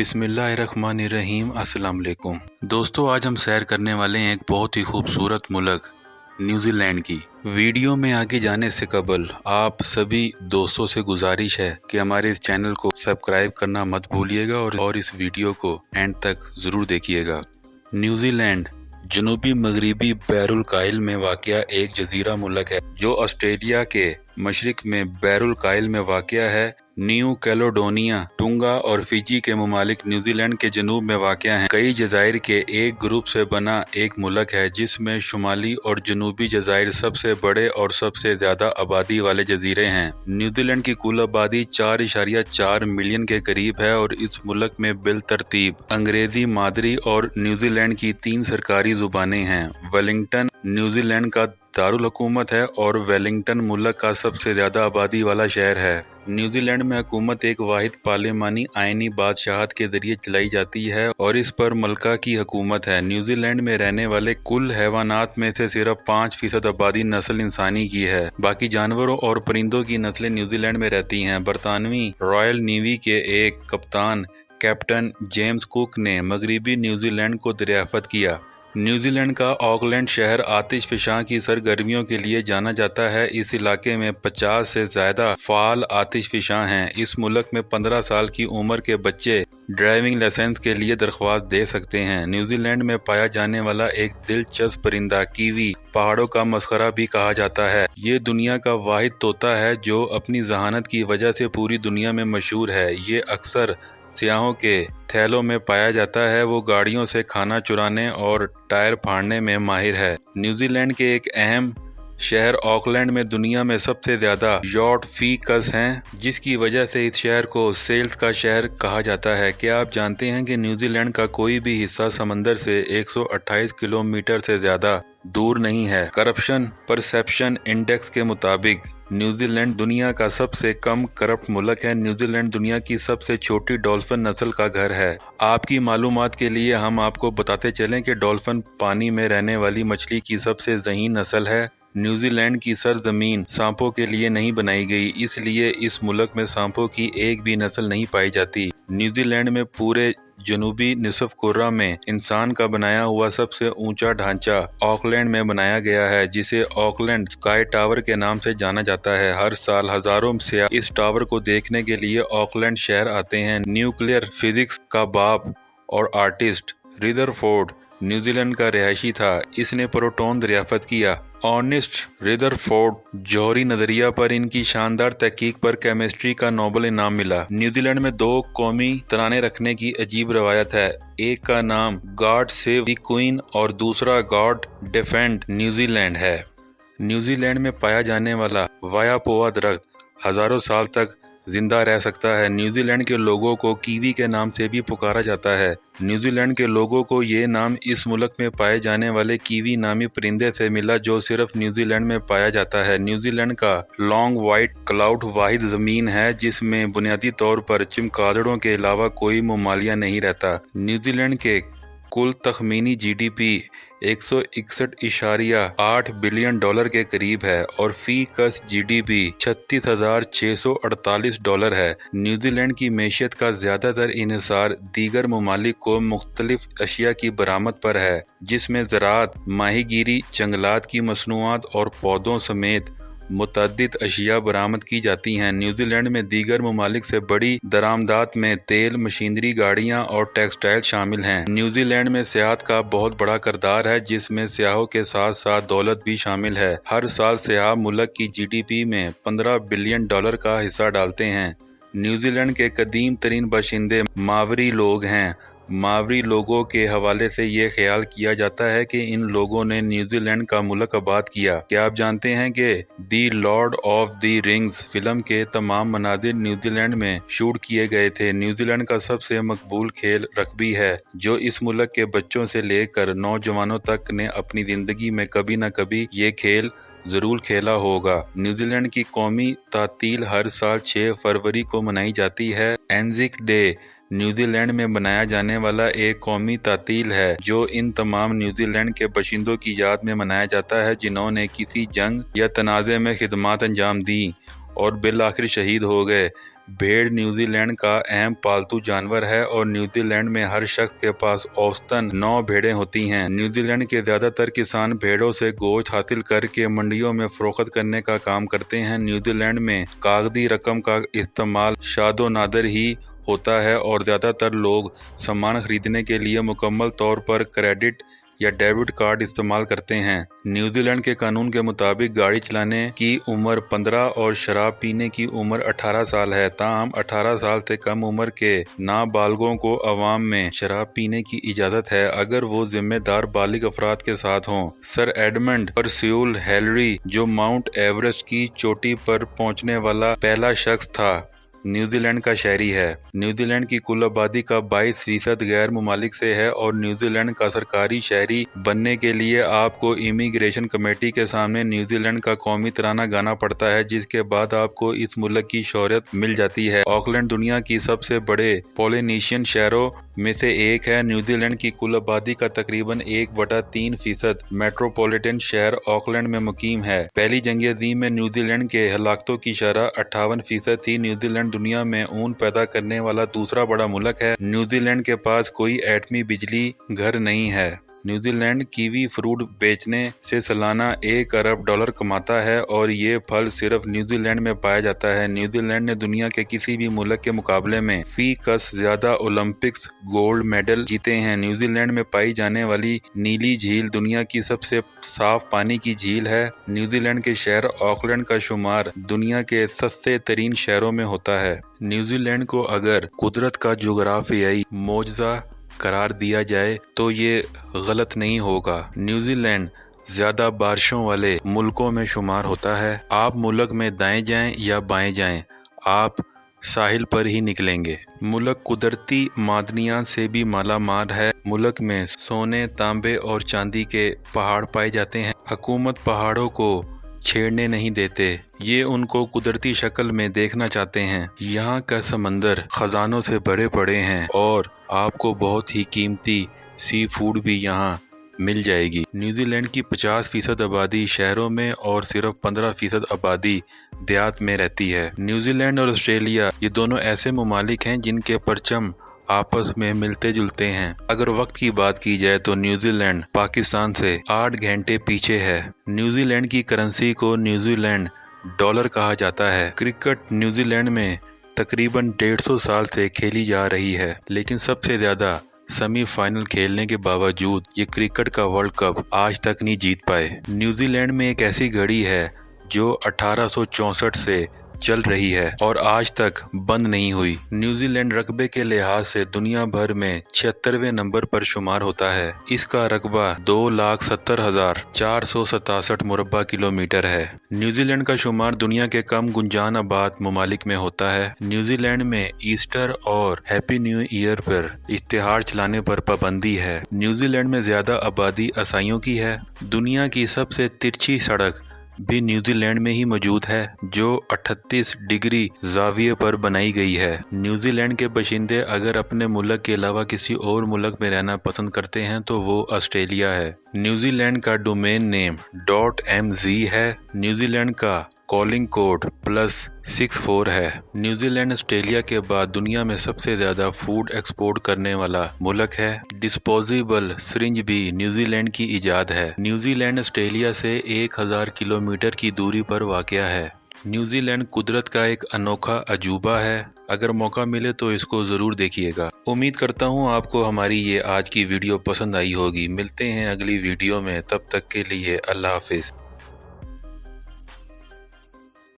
बिस्मिल्लाहिर्रहमानिर्रहीम। अस्सलाम वालेकुम दोस्तों, आज हम सैर करने वाले हैं एक बहुत ही खूबसूरत मुल्क न्यूजीलैंड की। वीडियो में आगे जाने से कबल आप सभी दोस्तों से गुजारिश है कि हमारे इस चैनल को सब्सक्राइब करना मत भूलिएगा और इस वीडियो को एंड तक ज़रूर देखिएगा। न्यूजीलैंड जनूबी मगरिबी बैरुल काइल में वाक़या एक जजीरा मुल्क है जो ऑस्ट्रेलिया के मशरिक में बैरुल काइल में वाक़या है। न्यू कैलेडोनिया, टोंगा और फिजी के ममालिक न्यूजीलैंड के जनूब में वाक़या हैं। कई जज़ायर के एक ग्रुप से बना एक मुल्क है जिसमें शुमाली और जनूबी जज़ायर सबसे बड़े और सबसे ज़्यादा आबादी वाले जजीरे हैं। न्यूजीलैंड की कुल आबादी 4.4 मिलियन के करीब है और इस मुल्क में बिलतरतीब अंग्रेज़ी मादरी और न्यूजीलैंड की 3 सरकारी ज़ुबानें हैं। वेलिंगटन न्यूजीलैंड का दारुल हुकूमत है और वेलिंगटन मुल्क का सबसे ज़्यादा आबादी वाला शहर है। न्यूजीलैंड में हुकूमत एक वाहिद पार्लिमानी आइनी बादशाहत के जरिए चलाई जाती है और इस पर मलका की हुकूमत है। न्यूजीलैंड में रहने वाले कुल हैवानात में से सिर्फ 5% आबादी नस्ल इंसानी की है। बाकी जानवरों और परिंदों की नस्लें न्यूजीलैंड में रहती हैं। बरतानवी रॉयल नेवी के एक कप्तान कैप्टन जेम्स कुक ने मगरबी न्यूजीलैंड को दरियाफ्त किया। न्यूजीलैंड का ऑकलैंड शहर आतिशफशां की सरगर्मियों के लिए जाना जाता है। इस इलाके में 50 से ज़्यादा फ़ाल आतिशफशां हैं। इस मुल्क में 15 साल की उम्र के बच्चे ड्राइविंग लाइसेंस के लिए दरख्वास्त दे सकते हैं। न्यूजीलैंड में पाया जाने वाला एक दिलचस्प परिंदा कीवी पहाड़ों का मस्खरा भी कहा जाता है। ये दुनिया का वाहिद तोता है जो अपनी जहानत की वजह से पूरी दुनिया में मशहूर है। ये अक्सर सियाहों के थैलों में पाया जाता है। वो गाड़ियों से खाना चुराने और टायर फाड़ने में माहिर है। न्यूजीलैंड के एक अहम शहर ऑकलैंड में दुनिया में सबसे ज़्यादा यॉट फीकस हैं, जिसकी वजह से इस शहर को सेल्स का शहर कहा जाता है। क्या आप जानते हैं कि न्यूजीलैंड का कोई भी हिस्सा समंदर से 128 किलोमीटर से ज़्यादा दूर नहीं है। करप्शन परसेप्शन इंडेक्स के मुताबिक न्यूजीलैंड दुनिया का सबसे कम करप्ट मुल्क है। न्यूजीलैंड दुनिया की सबसे छोटी डॉल्फिन नस्ल का घर है। आपकी मालूमात के लिए हम आपको बताते चलें कि डॉल्फिन पानी में रहने वाली मछली की सबसे ज़हीन नस्ल है। न्यूजीलैंड की सरजमीन सांपों के लिए नहीं बनाई गई, इसलिए इस मुल्क में सांपों की एक भी नस्ल नहीं पाई जाती। न्यूजीलैंड में पूरे जनूबी निसफ कुर्रा में इंसान का बनाया हुआ सबसे ऊंचा ढांचा ऑकलैंड में बनाया गया है, जिसे ऑकलैंड स्काई टावर के नाम से जाना जाता है। हर साल हजारों सियाह इस टावर को देखने के लिए ऑकलैंड शहर आते हैं। न्यूक्लियर फिजिक्स का बाप और आर्टिस्ट रिदरफोर्ड न्यूजीलैंड का रिहायशी था। इसने प्रोटॉन दरियाफ्त किया। ऑर्नेस्ट रिदरफोर्ड जौहरी नजरिया पर इनकी शानदार तहकीक पर केमिस्ट्री का नोबेल इनाम मिला। न्यूजीलैंड में 2 कौमी तराने रखने की अजीब रवायत है। एक का नाम गॉड सेव द क्वीन और दूसरा गॉड डिफेंड न्यूजीलैंड है। न्यूजीलैंड में पाया जाने वाला वायापोआ दरख्त हजारों साल तक जिंदा रह सकता है। न्यूजीलैंड के लोगों को कीवी के नाम से भी पुकारा जाता है। न्यूजीलैंड के लोगों को ये नाम इस मुल्क में पाए जाने वाले कीवी नामी परिंदे से मिला जो सिर्फ न्यूजीलैंड में पाया जाता है। न्यूजीलैंड का लॉन्ग वाइट क्लाउड वाहिद ज़मीन है जिसमें बुनियादी तौर पर चमगादड़ों के अलावा कोई ममालिया नहीं रहता। न्यूजीलैंड के कुल तखमीनी जीडीपी 161.8 बिलियन डॉलर के करीब है और फी कस जीडीपी 36,648 डॉलर है। न्यूजीलैंड की मैशियत का ज़्यादातर इन्हिसार दीगर ममालिक को मुख्तलिफ अशिया की बरामद पर है, जिसमें ज़राअत, माहीगीरी, जंगलात की मसनूआत और पौधों समेत मुतअद्दिद अशिया बरामद की जाती हैं। न्यूजीलैंड में दीगर ममालिक से बड़ी दरामदात में तेल, मशीनरी, गाड़ियाँ और टेक्सटाइल शामिल हैं। न्यूजीलैंड में सियाहत का बहुत बड़ा किरदार है, जिसमें सियाहों के साथ साथ दौलत भी शामिल है। हर साल सियाह मुल्क की जीडीपी में 15 बिलियन डॉलर का हिस्सा डालते हैं। न्यूजीलैंड के कदीम तरीन बाशिंदे मावरी लोग हैं। मावरी लोगों के हवाले से ये ख्याल किया जाता है कि इन लोगों ने न्यूजीलैंड का मुल्क आबाद किया। क्या आप जानते हैं कि the Lord of the Rings film के तमाम मनाजिर न्यूजीलैंड में शूट किए गए थे। न्यूजीलैंड का सबसे मकबूल खेल रग्बी है, जो इस मुल्क के बच्चों से लेकर नौजवानों तक ने अपनी ज़िंदगी में कभी न कभी ये खेल ज़रूर खेला होगा। न्यूजीलैंड की कौमी तातील हर साल 6 फरवरी को मनाई जाती है। एनजिक डे न्यूजीलैंड में मनाया जाने वाला एक कौमी तातील है जो इन तमाम न्यूजीलैंड के बशिंदों की याद में मनाया जाता है जिन्होंने किसी जंग या तनाज़े में खिदमत अंजाम दी और बिल आखिर शहीद हो गए। भेड़ न्यूजी लैंड का अहम पालतू जानवर है और न्यूजी लैंड में हर शख्स के पास औसतन 9 भेड़ें होती हैं। न्यूजीलैंड के ज्यादातर किसान भेड़ों से गोश्त हासिल करके मंडियों में फरोख्त करने का काम करते हैं। न्यूजीलैंड में कागजी रकम का इस्तेमाल शादो नादर ही होता है और ज्यादातर लोग सामान खरीदने के लिए मुकम्मल तौर पर क्रेडिट या डेबिट कार्ड इस्तेमाल करते हैं। न्यूजीलैंड के कानून के मुताबिक गाड़ी चलाने की उम्र 15 और शराब पीने की उम्र 18 साल है। ताहम 18 साल से कम उम्र के नाबालिगों को अवाम में शराब पीने की इजाज़त है अगर वो जिम्मेदार बालिग अफराद के साथ हों। सर एडमंड परस्यूल हेलरी, जो माउंट एवरेस्ट की चोटी पर पहुंचने वाला पहला शख्स था, न्यूजीलैंड का शहरी है। न्यूजीलैंड की कुल आबादी का 22% गैर मुमालिक से है और न्यूजीलैंड का सरकारी शहरी बनने के लिए आपको इमिग्रेशन कमेटी के सामने न्यूजीलैंड का कौमी तराना गाना पड़ता है, जिसके बाद आपको इस मुल्क की शोहरत मिल जाती है। ऑकलैंड दुनिया की सबसे बड़े पोलिनेशियन शहरों में से एक है। न्यूजीलैंड की कुल आबादी का तकरीबन 1/3% मेट्रोपॉलिटन शहर ऑकलैंड में मुकीम है। पहली जंग अज़ीम में न्यूजीलैंड के हलाकतों की शरह 58% थी। न्यूजीलैंड दुनिया में ऊन पैदा करने वाला दूसरा बड़ा मुल्क है। न्यूजीलैंड के पास कोई एटमी बिजली घर नहीं है। न्यूजीलैंड कीवी फ्रूट बेचने से सालाना $1 अरब कमाता है और ये फल सिर्फ न्यूजीलैंड में पाया जाता है। न्यूजीलैंड ने दुनिया के किसी भी मुल्क के मुकाबले में फीसद ज्यादा ओलंपिक्स गोल्ड मेडल जीते हैं। न्यूजीलैंड में पाई जाने वाली नीली झील दुनिया की सबसे साफ पानी की झील है। न्यूजीलैंड के शहर ऑकलैंड का शुमार दुनिया के सस्ते तरीन शहरों में होता है। न्यूजीलैंड को अगर कुदरत का जोग्राफियाई मोजज़ा करार दिया जाए तो ये गलत नहीं होगा। न्यूजीलैंड ज़्यादा बारिशों वाले मुल्कों में शुमार होता है। आप मुल्क में दाएं जाएं या बाएं जाएं, आप साहिल पर ही निकलेंगे। मुल्क कुदरती मादनियात से भी माला माल है। मुल्क में सोने, तांबे और चांदी के पहाड़ पाए जाते हैं। हुकूमत पहाड़ों को छेड़ने नहीं देते, ये उनको कुदरती शक्ल में देखना चाहते हैं। यहाँ का समंदर खजानों से भरे पड़े हैं और आपको बहुत ही कीमती सी फूड भी यहाँ मिल जाएगी। न्यूजीलैंड की 50% आबादी शहरों में और सिर्फ 15% आबादी देहात में रहती है। न्यूजीलैंड और ऑस्ट्रेलिया ये दोनों ऐसे ममालिक हैं जिनके परचम आपस में मिलते जुलते हैं। अगर वक्त की बात की जाए तो न्यूजीलैंड पाकिस्तान से 8 घंटे पीछे है। न्यूजीलैंड की करेंसी को न्यूजीलैंड डॉलर कहा जाता है। क्रिकेट न्यूजीलैंड में तकरीबन 150 साल से खेली जा रही है, लेकिन सबसे ज्यादा सेमीफाइनल खेलने के बावजूद ये क्रिकेट का वर्ल्ड कप आज तक नहीं जीत पाए। न्यूजीलैंड में एक ऐसी घड़ी है जो 1864 से चल रही है और आज तक बंद नहीं हुई। न्यूजीलैंड रकबे के लिहाज से दुनिया भर में 76वें नंबर पर शुमार होता है। इसका रकबा 2,70,467 मुरब्बा किलोमीटर है। न्यूजीलैंड का शुमार दुनिया के कम गुंजान आबाद ममालिक में होता है। न्यूजीलैंड में ईस्टर और हैप्पी न्यू ईयर पर इश्तिहार चलाने पर पाबंदी है। न्यूजीलैंड में ज्यादा आबादी ईसाइयों की है। दुनिया की सबसे तिरछी सड़क भी न्यूजीलैंड में ही मौजूद है, जो 38 डिग्री जाविये पर बनाई गई है। न्यूजीलैंड के बाशिंदे अगर अपने मुल्क के अलावा किसी और मुल्क में रहना पसंद करते हैं तो वो ऑस्ट्रेलिया है। न्यूजीलैंड का डोमेन नेम .mz है। न्यूजीलैंड का कॉलिंग कोड +64 है। न्यूजीलैंड ऑस्ट्रेलिया के बाद दुनिया में सबसे ज़्यादा फूड एक्सपोर्ट करने वाला मुल्क है। डिस्पोजेबल सिरिंज भी न्यूजीलैंड की इजाद है। न्यूजीलैंड ऑस्ट्रेलिया से 1000 किलोमीटर की दूरी पर वाक़या है। न्यूजीलैंड कुदरत का एक अनोखा अजूबा है। अगर मौका मिले तो इसको ज़रूर देखिएगा। उम्मीद करता हूँ आपको हमारी ये आज की वीडियो पसंद आई होगी। मिलते हैं अगली वीडियो में, तब तक के लिए अल्लाह हाफिज़।